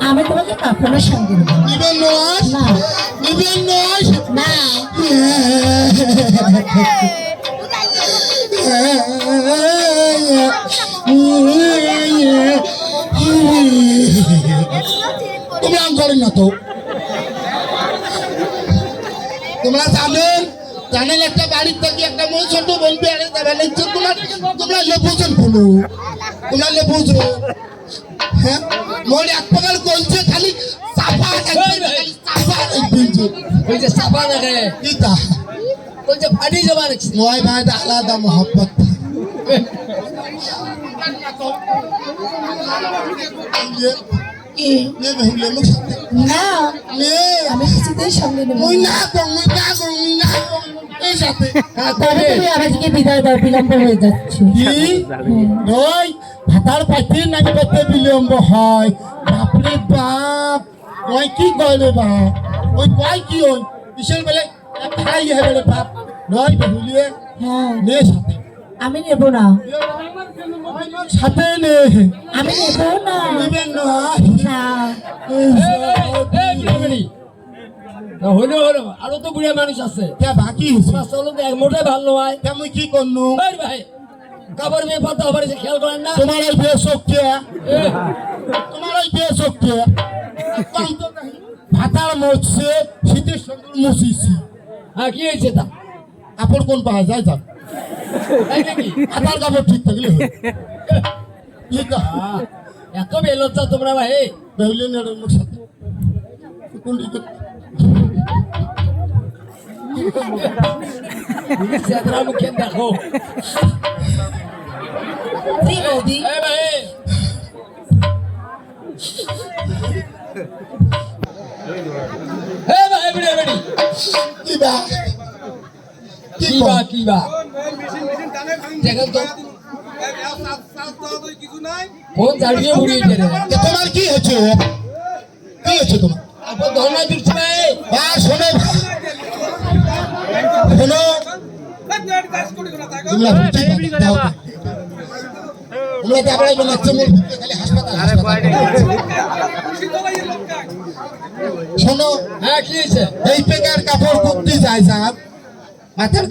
আমি তোমাকে কখনো সঙ্গে নিবেন না নিবেন না তুমি আম করেন না তো তোমরা জানেন একটা বাড়ির থেকে একটা মেয়ে ছোট বলবে আরে তোমরা লেবুজন বলো তোমরা লেবুজন হ্যাঁ মোর এক প্রকার কইছে খালি সাফা ওই যে সাফা দেখে কিতা ওই যে ফাটি যাবার নয় ভাই আলাদা মোহাব্বত না আমি কিছুতেই সঙ্গে নেব আজকে বিদায় দাও বিলম্ব হয়ে যাচ্ছে ভাতার পাখি নাকি করতে বিলম্ব হয় বাপরে বাপ ওই কি কয় রে বাপ ওই কয় কি ওই বিশেষ বেলে খাই হবে বাপ নয় ভুলিয়ে হ্যাঁ নে সাথে আমি নেব না সাথে নে আমি নেব না নেবেন না হলো হলো আরো তো বুড়া মানুষ আছে বাকি চলো এক মোটে ভালো নয় আমি কি করলো ভাই কাপড় মেয়ে পাতা আবার খেয়াল করেন না তোমার এই বেশক কে তোমার এই বেশক কে ভাতার মরছে শীতের সঙ্গে মুছিছি হ্যাঁ কি হয়েছে তা কাপড় কোন পাওয়া যায় যান আধার কাপড় ঠিক থাকলে এত বেলচ্ছা তোমরা ভাই বেহুলে নেড়ের সাথে কোন দিকে মুখে দেখো দেখেন তো কোন জানিয়ে উড়িয়ে তোমার কি হয়েছে কি হয়েছে তোমার আপনার ধর্ম দিচ্ছে ভাই শোনো শোনো শোনো হ্যাঁ কি হয়েছে এই পেকার কাপড় কুর্তি যায় মাথার